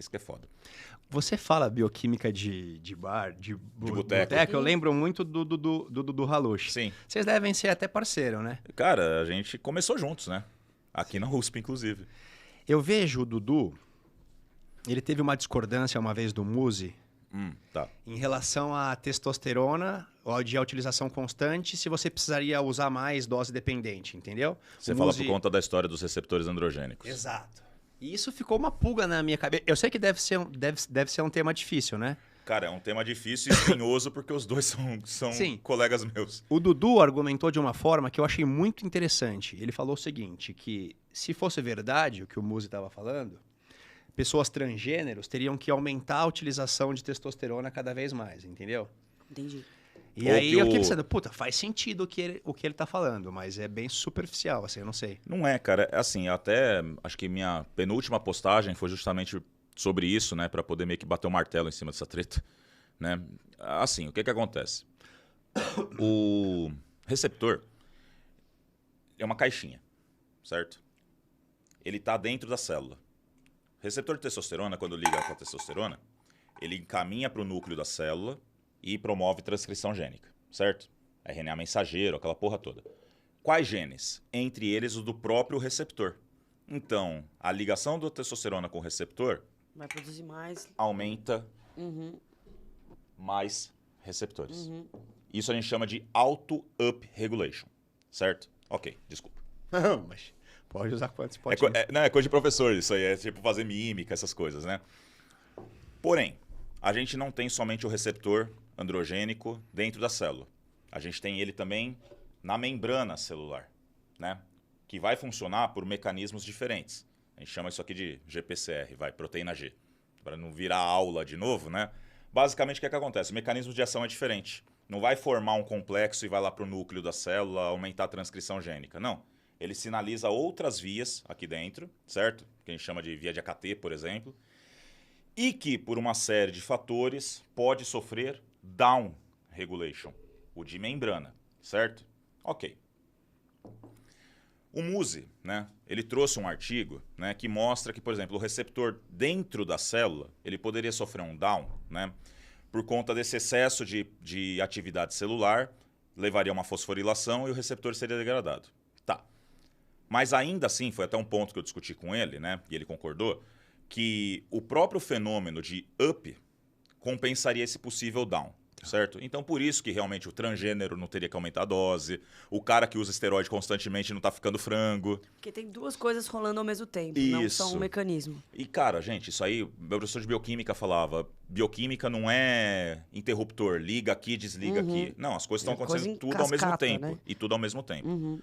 Isso que é foda. Você fala bioquímica de bar, de boteco. boteco, eu lembro muito do Halush. Sim. Vocês devem ser até parceiro, né? Cara, a gente começou juntos, né? Aqui na USP, inclusive. Eu vejo o Dudu, ele teve uma discordância uma vez do Muzi Tá. em relação à testosterona ou de utilização constante, se você precisaria usar mais dose dependente, entendeu? Você O fala Muzi... por conta da história dos receptores androgênicos. Exato. E isso ficou uma pulga na minha cabeça. Eu sei que deve ser um tema difícil, né? Cara, é um tema difícil e espinhoso porque os dois são Sim. colegas meus. O Dudu argumentou de uma forma que eu achei muito interessante. Ele falou o seguinte, que se fosse verdade o que o Muzi estava falando, pessoas transgêneros teriam que aumentar a utilização de testosterona cada vez mais, entendeu? Entendi. E Ou aí que eu fiquei o- pensando, puta, faz sentido o que ele tá falando, mas é bem superficial, assim, eu não sei. Não é, cara. É assim, até acho que minha penúltima postagem foi justamente sobre isso, né? Pra poder meio que bater o martelo em cima dessa treta, né? Assim, o que acontece? O receptor é uma caixinha, certo? Ele tá dentro da célula. O receptor de testosterona, quando liga com a testosterona, ele encaminha para o núcleo da célula e promove transcrição gênica, certo? RNA mensageiro, aquela porra toda. Quais genes? Entre eles o do próprio receptor. Então, a ligação da testosterona com o receptor Vai produzir mais. aumenta Uhum, mais receptores. uhum. Isso a gente chama de auto-up regulation, certo? Ok, desculpa. Não, mas pode usar quantos É, pode. não, é coisa de professor isso aí, é tipo fazer mímica, essas coisas, né? Porém, a gente não tem somente o receptor androgênico dentro da célula. A gente tem ele também na membrana celular, né? Que vai funcionar por mecanismos diferentes. A gente chama isso aqui de GPCR, proteína G. Para não virar aula de novo, né? Basicamente, o que acontece? O mecanismo de ação é diferente. Não vai formar um complexo e vai lá para o núcleo da célula aumentar a transcrição gênica. Não. Ele sinaliza outras vias aqui dentro, certo? Que a gente chama de via de AKT, por exemplo. E que, por uma série de fatores, pode sofrer down regulation, o de membrana, certo? Ok. O Muzi, né, ele trouxe um artigo, né, que mostra que, por exemplo, o receptor dentro da célula, ele poderia sofrer um down, né, por conta desse excesso de atividade celular, levaria a uma fosforilação e o receptor seria degradado. Tá. Mas ainda assim, foi até um ponto que eu discuti com ele, né, e ele concordou, que o próprio fenômeno de up compensaria esse possível down, certo? Então, por isso que realmente o transgênero não teria que aumentar a dose, o cara que usa esteroide constantemente não tá ficando frango. Porque tem duas coisas rolando ao mesmo tempo, não só Isso. um mecanismo. E, cara, gente, isso aí, meu professor de bioquímica falava, bioquímica não é interruptor, liga aqui, desliga aqui. Não, as coisas estão É coisa acontecendo em tudo ao mesmo cascata, tempo. né? E tudo ao mesmo tempo. Uhum.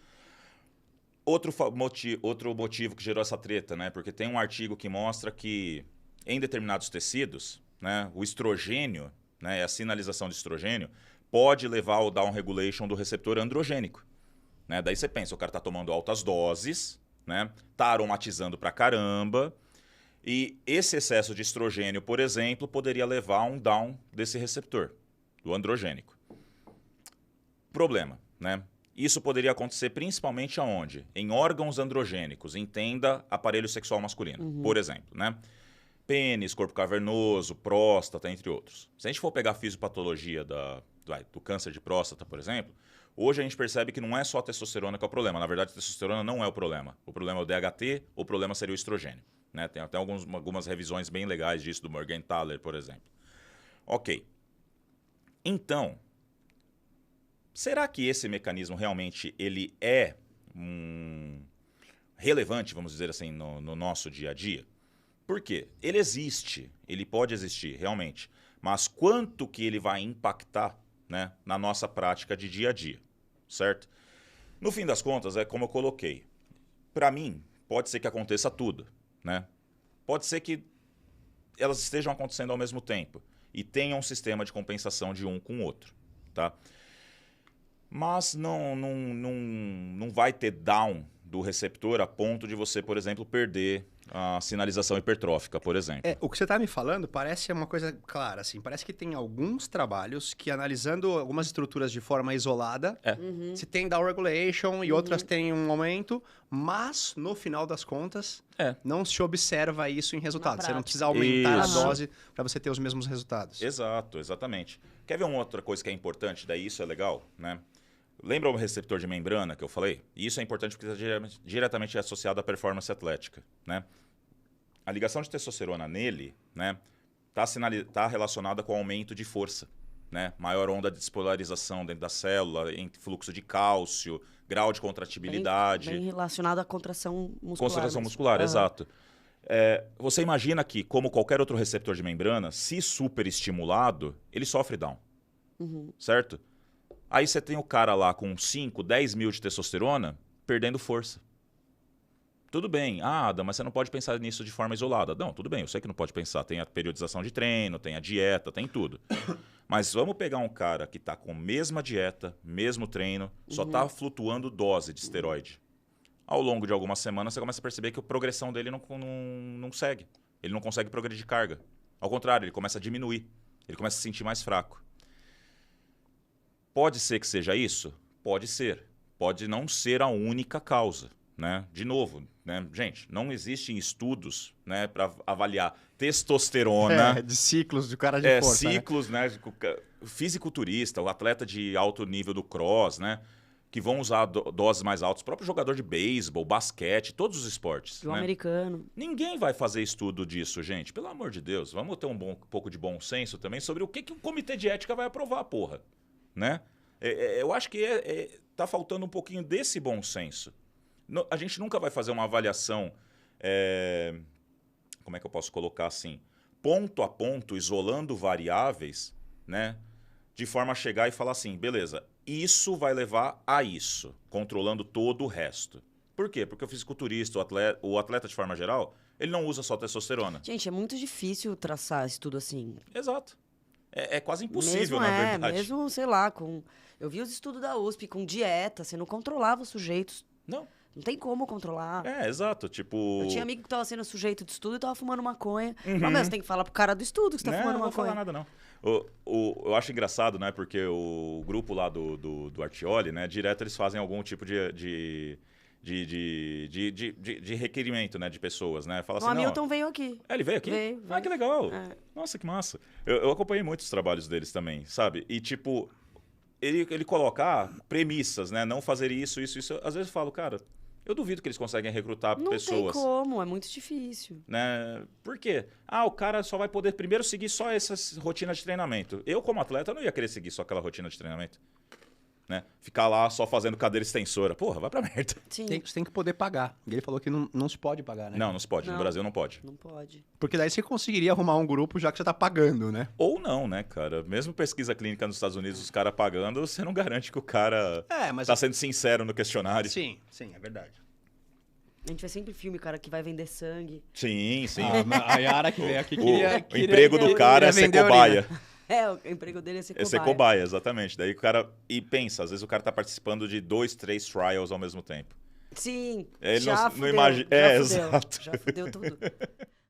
Outro motivo que gerou essa treta, né? Porque tem um artigo que mostra que em determinados tecidos, né, o estrogênio, né, a sinalização de estrogênio, pode levar ao down regulation do receptor androgênico. Né? Daí você pensa, o cara tá tomando altas doses, né, tá aromatizando pra caramba, e esse excesso de estrogênio, por exemplo, poderia levar a um down desse receptor, do androgênico. Problema, né? Isso poderia acontecer principalmente aonde? Em órgãos androgênicos, entenda aparelho sexual masculino, por exemplo, né? Pênis, corpo cavernoso, próstata, entre outros. Se a gente for pegar a fisiopatologia do câncer de próstata, por exemplo, hoje a gente percebe que não é só a testosterona que é o problema. Na verdade, a testosterona não é o problema. O problema é o DHT, o problema seria o estrogênio. Né? Tem até algumas revisões bem legais disso, do Morgenthaler, por exemplo. Ok. Então, será que esse mecanismo realmente ele é relevante, vamos dizer assim, no nosso dia a dia? Por quê? Ele existe, ele pode existir, realmente. Mas quanto que ele vai impactar, né, na nossa prática de dia a dia, certo? No fim das contas, é como eu coloquei. Para mim, pode ser que aconteça tudo, né? Pode ser que elas estejam acontecendo ao mesmo tempo e tenham um sistema de compensação de um com o outro, tá? Mas não vai ter down do receptor a ponto de você, por exemplo, perder a sinalização hipertrófica, por exemplo. O que você está me falando parece uma coisa clara, assim. Parece que tem alguns trabalhos que, analisando algumas estruturas de forma isolada, se tem down regulation e outras têm um aumento, mas, no final das contas, não se observa isso em resultados. Você não precisa aumentar a dose para você ter os mesmos resultados. Exato, exatamente. Quer ver uma outra coisa que é importante? Daí isso é legal, né? Lembra o receptor de membrana que eu falei? E isso é importante porque está diretamente associado à performance atlética, né? A ligação de testosterona nele, né, tá relacionada com o aumento de força, né? Maior onda de despolarização dentro da célula, fluxo de cálcio, grau de contratibilidade. Bem relacionado à contração muscular. Contração muscular, exato. Você imagina que, como qualquer outro receptor de membrana, se superestimulado, ele sofre down, certo? Aí você tem o cara lá com 5, 10 mil de testosterona perdendo força. Tudo bem. Ada, mas você não pode pensar nisso de forma isolada. Não, tudo bem, eu sei que não pode pensar. Tem a periodização de treino, tem a dieta, tem tudo. Mas vamos pegar um cara que está com a mesma dieta, mesmo treino, só está flutuando dose de esteroide. Ao longo de algumas semanas, você começa a perceber que a progressão dele não segue. Ele não consegue progredir carga. Ao contrário, ele começa a diminuir. Ele começa a se sentir mais fraco. Pode ser que seja isso? Pode ser. Pode não ser a única causa, né? De novo, né? Gente, não existem estudos, né, para avaliar testosterona. De ciclos de cara de força. Ciclos, né? Fisiculturista, o atleta de alto nível do cross, né? Que vão usar doses mais altas. O próprio jogador de beisebol, basquete, todos os esportes. O americano. Ninguém vai fazer estudo disso, gente. Pelo amor de Deus. Vamos ter um pouco de bom senso também sobre o que o comitê de ética vai aprovar, porra. Né? Eu acho que tá faltando um pouquinho desse bom senso. A gente nunca vai fazer uma avaliação, como é que eu posso colocar assim, ponto a ponto, isolando variáveis, né? De forma a chegar e falar assim, beleza, isso vai levar a isso, controlando todo o resto. Por quê? Porque o fisiculturista, o atleta de forma geral, ele não usa só testosterona. Gente, é muito difícil traçar isso tudo assim. Exato. É quase impossível, na verdade. Mesmo, sei lá, eu vi os estudos da USP com dieta, você não controlava os sujeitos. Não tem como controlar. Exato, tipo... Eu tinha amigo que tava sendo sujeito de estudo e tava fumando maconha. Mas você tem que falar pro cara do estudo que você tá fumando maconha. Não vou falar nada, não. Eu acho engraçado, né, porque o grupo lá do Artioli, né, direto eles fazem algum tipo de requerimento, né, de pessoas, né? Fala assim, o Hamilton veio aqui. Ele veio aqui? Veio. Ah, que legal. Nossa, que massa. Eu acompanhei muitos trabalhos deles também, sabe? E, tipo, ele coloca premissas, né? Não fazer isso. Às vezes eu falo, cara, eu duvido que eles conseguem recrutar pessoas. Não tem como, é muito difícil. Né? Por quê? O cara só vai poder primeiro seguir só essa rotina de treinamento. Eu, como atleta, não ia querer seguir só aquela rotina de treinamento. Né? Ficar lá só fazendo cadeira extensora. Porra, vai pra merda. Sim. Você tem que poder pagar. Ele falou que não se pode pagar, né? Não se pode. No Brasil não pode. Não pode. Porque daí você conseguiria arrumar um grupo já que você tá pagando, né? Ou não, né, cara? Mesmo pesquisa clínica nos Estados Unidos, os caras pagando, você não garante que o cara tá sendo sincero no questionário. Sim, é verdade. A gente vê sempre filme, cara, que vai vender sangue. Sim. A Yara que veio aqui o emprego do cara é ser cobaia. O emprego dele é ser cobaia. É ser cobaia, exatamente. Daí o cara... E pensa, às vezes o cara tá participando de 2, 3 trials ao mesmo tempo. Sim, Ele já não fudeu, imagina. já fudeu, Exato. Já fudeu tudo.